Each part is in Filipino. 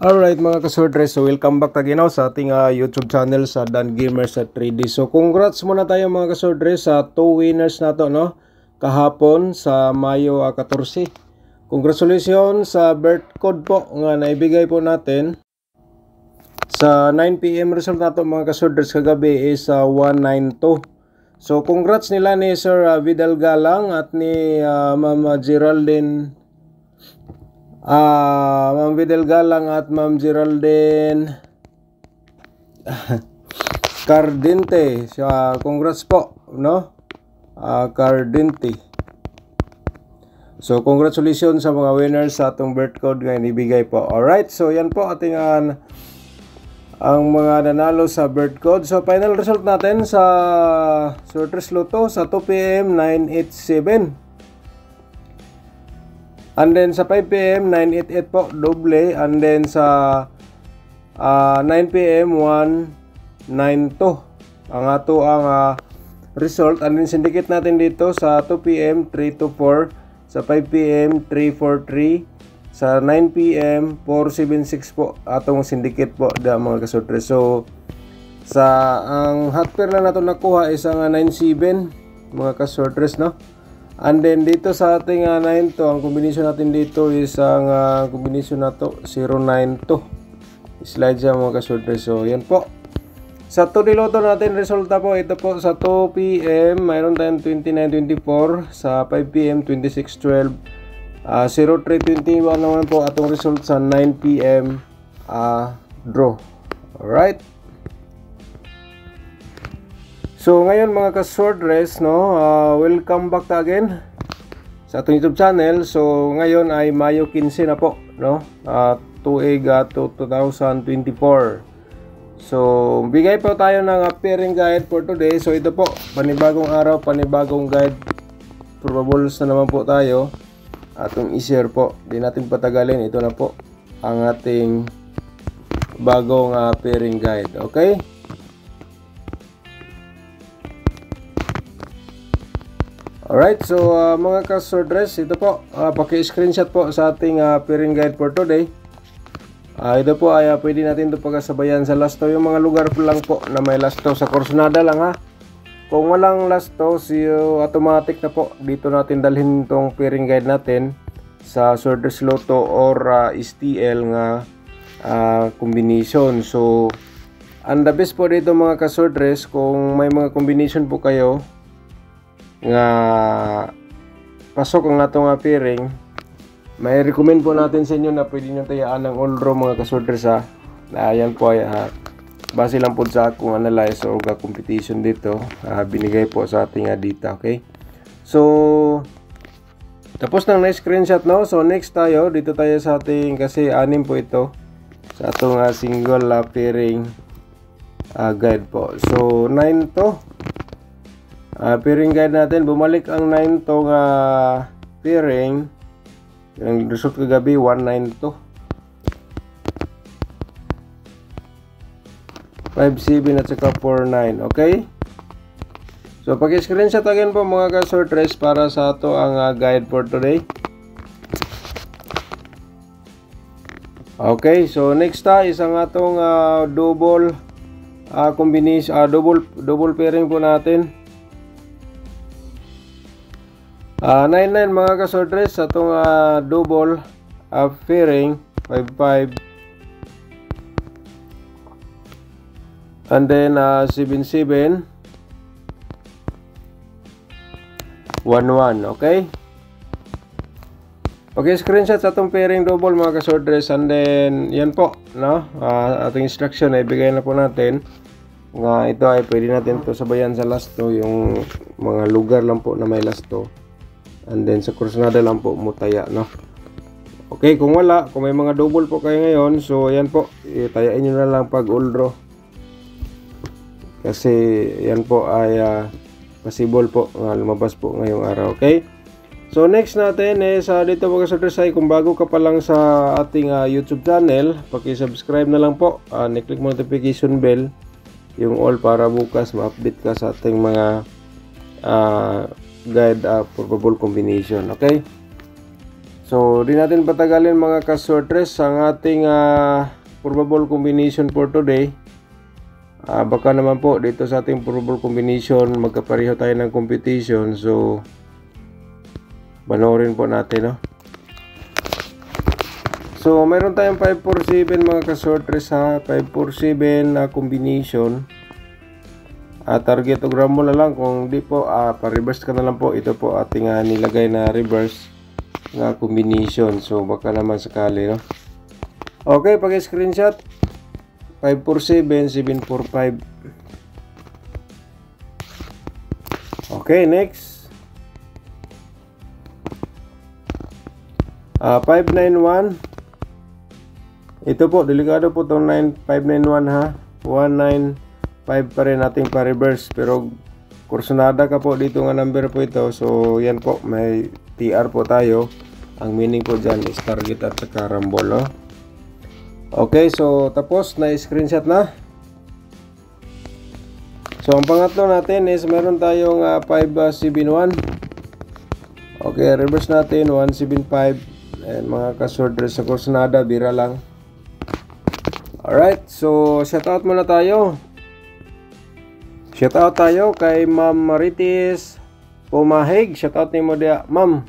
Alright mga kasordres, so welcome back again sa ating YouTube channel sa Dan Gamers at 3D. So congrats muna tayo mga kasordres sa 2 winners na to, no? Kahapon sa Mayo 14. Congratulations sa birth code po nga naibigay po natin. Sa 9 PM result na to mga kasordres kagabi is 192. So congrats nila ni Sir Vidal Galang at ni Ma'am Geraldine Ma'am Vidal Galang at Ma'am Geraldine Cardente. Congrats po, no? Cardente. So congratulations sa mga winners sa atong birth code nga ibigay po. Alright, so yan po ating ang mga nanalo sa birth code. So final result natin sa Sorters Lotto sa 2 PM 987. And then sa 5 PM 988 po doble, and then sa 9 PM 192 ang ato ang result. And then syndicate natin dito sa 2 PM 324, sa 5 PM 343, sa 9 PM 476 po atong syndicate po da mga kasortres. So sa ang hot pair lang nato nakuha is ang 97 mga kasortres, no? And then dito sa ating 9 to, ang combination natin dito is ang combination na to 092. Slide siya mga kasortres. So yan po. Sa 2 Lotto natin resulta po, ito po sa 2 PM mayroon tayong 2924, sa 5 PM 2612, 0321 naman po atong result sa 9 PM draw. Alright. So ngayon mga ka-swordress, no, welcome back again sa atong YouTube channel. So ngayon ay Mayo 15 na po, no, tuig 2024. So bigay po tayo ng pairing guide for today. So ito po, panibagong araw, panibagong guide. Probables na naman po tayo. Atong i-share po, di natin patagalin. Ito na po ang ating bagong pairing guide. Okay? Alright, so mga ka-swordress, ito po, paki-screenshot po sa ating pairing guide for today. Ito po ay pwede natin ito pagkasabayan sa lasto. Yung mga lugar po lang po na may lasto sa Corsonada lang, ha. Kung walang lasto, automatic na po dito natin dalhin itong pairing guide natin sa Sorters Lotto or STL nga combination. So ang the best po dito mga ka-swordress, kung may mga combination po kayo nga pasok ang atong pairing, may recommend po natin sa inyo na pwede nyo tayaan ng all draw mga ka-swordress, ha. Ayan po ay base lang po sa akong analyze o competition dito, binigay po sa ating data. Okay, so tapos nang na-screenshot, no. So next tayo, dito tayo sa ating, kasi 6 po ito sa atong single pairing guide po. So 9 to pairing guide natin. Bumalik ang 9 to pairing. Yung result kagabi 192, 57 at saka 49. Okay, so pag-screenshot again po mga ka-swordress para sa ato ang guide for today. Okay, so next is ang atong double combination, double pairing po natin. 99 mga ka-swordress sa itong double pairing 55, and then 77 11. Okay, screenshot sa itong pairing double mga ka-swordress, and then yan po, no, ating instruction ay ibigay na po natin nga ito ay pwede natin to sabayan sa lasto, yung mga lugar lang po na may lasto. And then sa Corsonada lang po mutaya, no. Okay, kung wala, kung may mga double po kayo ngayon, so ayan po, tayain nyo na lang pag all draw, kasi yan po ay possible po lumabas po ngayong araw. Okay, so next natin is dito mga ka-swordress, kung bago ka pa lang sa ating YouTube channel, paki-subscribe na lang po, ni-click mo notification bell, yung all, para bukas ma-update ka sa ating mga guide probable combination. Okay, So, di natin patagalin mga kasortres ang ating probable combination for today. Baka naman po dito sa ating probable combination magkapareho tayo ng competition. So, panoorin po natin, no? So, mayroon tayong 547 mga kasortres ha. 547 na combination. Target o gramo na lang. Kung di po, pa-reverse ka na lang po. Ito po ating nilagay na reverse na combination. So, baka naman sakali, no? Okay, pag-screenshot. 547, 745. Okay, next. 591. Ito po, delikado po itong 591 ha. 195 pa rin ating pa-reverse. Pero kursunada ka po dito nga number po ito. So yan po, may TR po tayo. Ang meaning po dyan is target at saka rumble, no? Okay, so tapos na screenshot na. So ang pangatlo natin is meron tayong 571. Okay, reverse natin 175. And mga kasorders sa kursunada, bira lang. Alright, so shoutout muna tayo. Shoutout tayo kay Ma'am Marites Pumahig. Shoutout ni mo dia, Ma'am.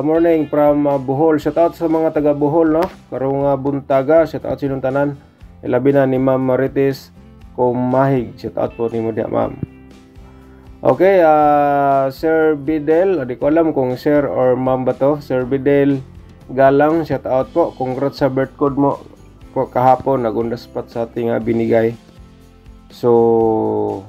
Morning from Bohol. Shoutout sa mga taga Bohol, no? Karong buntaga, shoutout sinong tanan. Ilabi na ni Ma'am Marites Pumahig. Shoutout po ni mo dia, Ma'am. Okay, Sir Bidel, di ko alam kung Sir or Ma'am ba to. Sir Bidel Galang, shoutout po. Congrats sa birth code mo po kahapon, nagundas pat sa ating binigay. So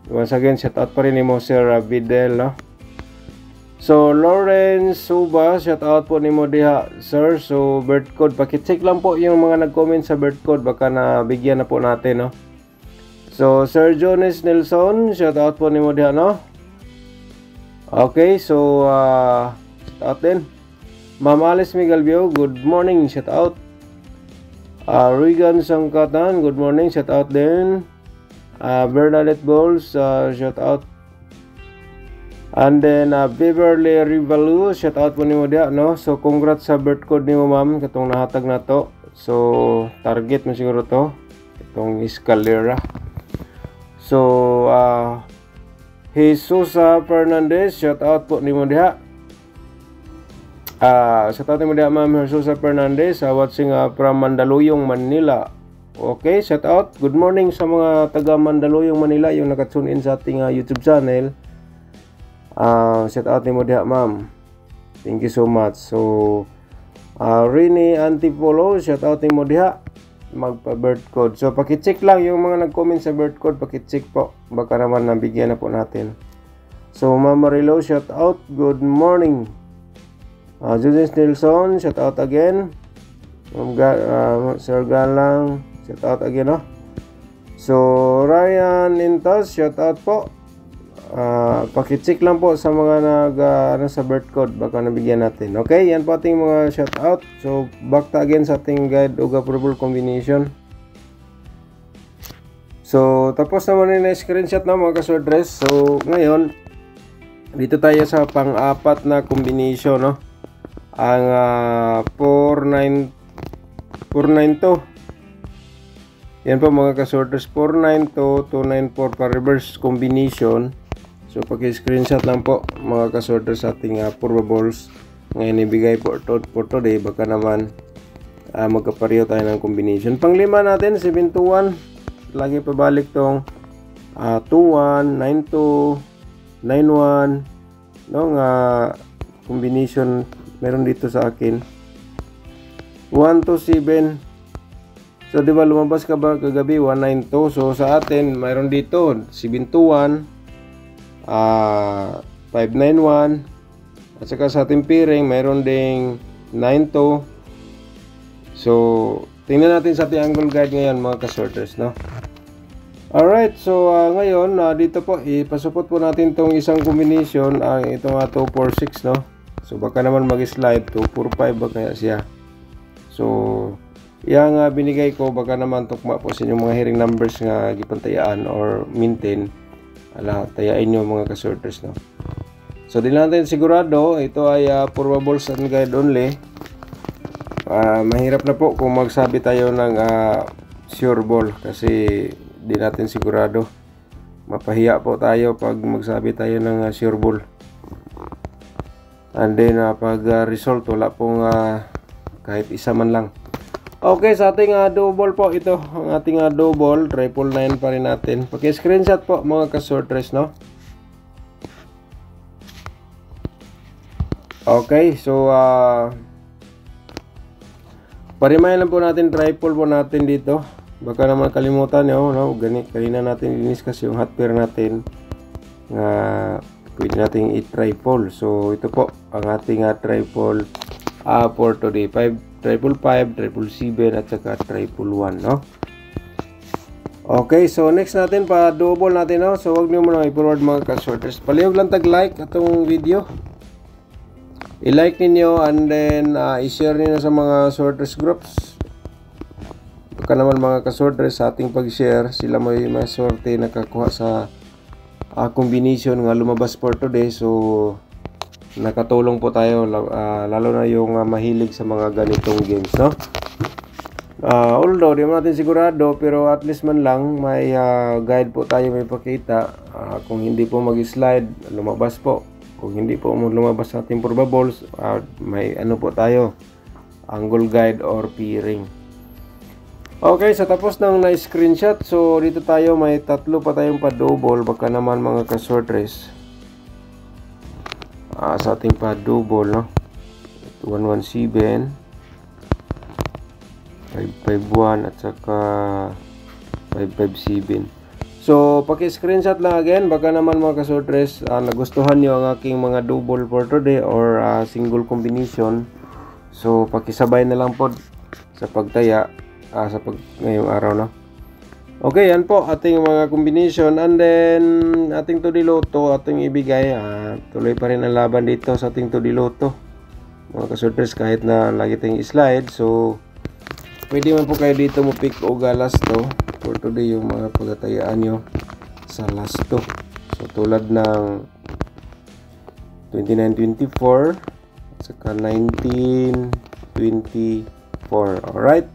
once again, shoutout pa rin ni mo Sir Bidel, no? So Lawrence Suba, shoutout po ni mo diha, Sir. So birth code, pakicheck lang po yung mga nag-comment sa birth code, baka nabigyan na po natin, no? So Sir Jonas Nelson, shoutout po ni mo diha, no? Okay, so shoutout din. Ma'am Alice Migalvio, good morning, shoutout. Regan Sangkatan, good morning, shoutout din. Bernadette Bowles, shoutout. And then Beverly Rivalu, shoutout po ni mo diha, no? So congrats sa birth code ni mo, ma'am, katong nahatag na to. So target mo siguro to, itong Escalera. So Jesus Fernandez, shoutout po ni mo diha. Shoutout ni mo diha, Ma'am Jesus Fernandez, watching from Mandaluyong, Manila. Okay, shoutout. Good morning sa mga taga Mandaluyong, Manila, yung nakatune in sa ating YouTube channel. Shoutout ni mo diha, Ma'am. Thank you so much. So Rini Antipolo, shoutout ni mo diha. Magpa-birth code. So paki-check lang yung mga nag-comment sa birth code, paki-check po. Baka naman nabigyan na po natin. So Ma'am Marilo, shoutout. Good morning. Julius Nelson, shoutout again. Sir Galang, shoutout again, no? So Ryan Intas, shoutout po. Paki-check lang po sa mga sa birth code, baka nabigyan natin. Okay, yan po ating mga shoutout. So back to again sa ating guide o probable combination. So tapos naman na screenshot na mga kasordres. So ngayon dito tayo sa pang-apat na combination, no? Ang 492. Yan po mga kasorders, 492 294 pa reverse combination. So paki-screenshot lang po mga kasorders sa ating probables ngayon ibigay for today. Baka naman magkapareho tayo ng combination. Panglima natin 721. Lagi pabalik tong 21 92 91, no, nga combination meron dito sa akin 127. So di ba lumabas ka ba kagabi 192? So sa atin mayroon dito 721, 591, at saka sa ating piring mayroon ding 92. So tingnan natin sa ating angle guide ngayon mga kasorters, no? Alright, so ngayon dito po ipasupot po natin tong isang combination, ang itong 246, no? So baka naman mag-slide 245 ba kaya siya. So yang binigay ko baka naman tukma po sa inyong mga hearing numbers nga gipantayaan or maintain. Ala tayain nyo mga kasorters, no? So di natin sigurado, ito ay pure balls and guide only. Mahirap na po kung magsabi tayo ng sure ball kasi di natin sigurado. Mapahiya po tayo pag magsabi tayo ng sure ball. And then pag result wala pong kahit isa man lang. Okay, sa ating double po ito, ang ating double, 999 pa rin natin. Paki-screenshot po mga ka-sortress, no? Okay, so parimayan lang po natin, triple po natin dito. Baka naman kalimutan nyo, no? Kanina natin i-discuss yung hot pair natin na pwede natin i-triple. So ito po ang ating triple for today. 555, 777 at saka 111, no? Okay, so next natin pa double natin, no? So wag niyo muna i-forward mga ka-sorters. Palihog lang tag-like atong video. I-like ninyo and then i-share niyo sa mga sorters groups. Baka naman mga ka-sorters sa ating pag-share, sila may sorte nakakuha sa combination nga lumabas for today. So nakatulong po tayo lalo na yung mahilig sa mga ganitong games, no? Although di natin sigurado, pero at least man lang may guide po tayo, may pakita. Kung hindi po mag-slide, lumabas po. Kung hindi po lumabas sa ating probables, may ano po tayo, angle guide or p-ring. Okay, so tapos ng na-screenshot, so dito tayo may tatlo pa tayong pa-double. Baka naman mga ka-sortress sa ating pa-double, no? 117, 551 at saka 557. So paki-screenshot lang again. Baka naman mga ka-sortress nagustuhan nyo ang aking mga double for today or single combination. So pakisabay na lang po sa pagtaya sa ngayong araw, no? Okay, yan po ating mga combination and then ating Todiloto ating ibigay. Tuloy pa rin ang laban dito sa ating Todiloto mga ka-sortress kahit na lagi tayong slide. So pwede man po kayo dito mo pick o last to for today yung mga pagtatayaan nyo sa last to. So tulad ng 2924 at saka 1924. Alright,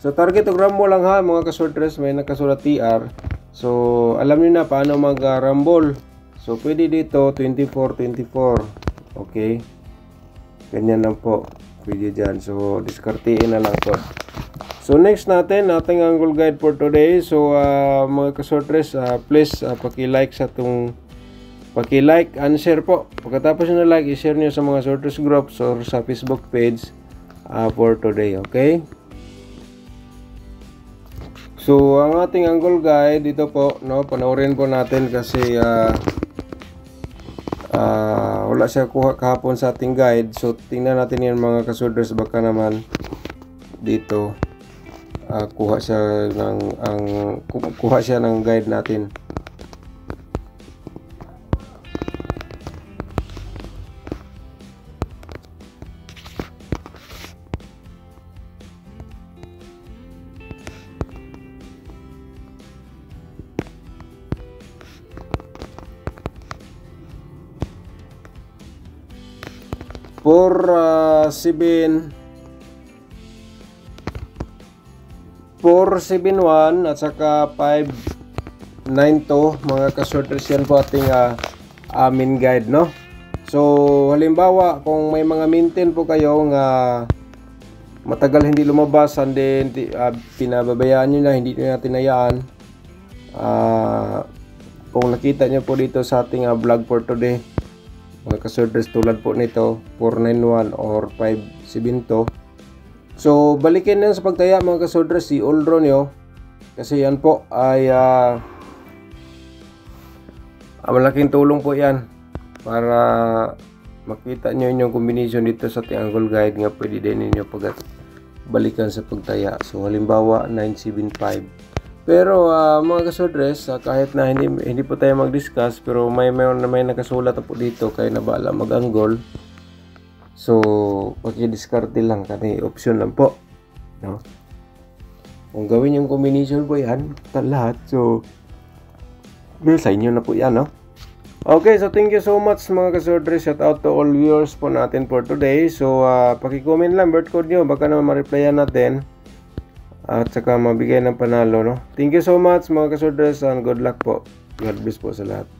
so target o rumble lang ha mga ka-sortress, may nakasulat TR. So alam niyo na paano mag-rumble. So pwede dito 24-24. Okay, ganyan lang po pwede dyan. So diskartiin na lang po. So next natin ating angle guide for today. So mga ka-sortress, please paki-like sa itong paki-like and share po. Pagkatapos nyo na like, i-share nyo sa mga sorters groups or sa Facebook page for today. Okay, so ang ating angle guide dito po, no, panoorin po natin kasi wala siya kuha kahapon sa ating guide. So tingnan natin yan mga ka-sorters, baka naman dito kuha siya ng guide natin. For 471 at saka 592 mga ka-sorters, yan po ating main guide, no? So halimbawa kung may mga maintain po kayo nga matagal hindi lumabas and then pinababayaan nyo na, hindi nyo natin hayaan, kung nakita nyo po dito sa ating vlog for today mga ka-sorters, tulad po nito 491 or 572. So balikin yan sa pagtaya mga ka-sorters, si Oldro nyo kasi yan po ay malaking tulong po yan para makita nyo yung combination dito sa ating angle guide nga pwede din ninyo balikan sa pagtaya. So halimbawa 975. Pero mga ka-sorters, kahit na hindi po tayo mag-discuss, pero may nakasulat po dito kaya nabala mag-angle. So paki-discarte lang kasi option lang po, no? Kung gawin yung combination po yan lahat, so sa inyo na po yan, no? Okay, so thank you so much mga kasordre. Shout out to all viewers po natin for today. So, paki-comment lang bird code nyo. Baka naman ma-replyan natin. At saka mabigay ng panalo, no? Thank you so much mga kasordres and good luck po. God bless po sa lahat.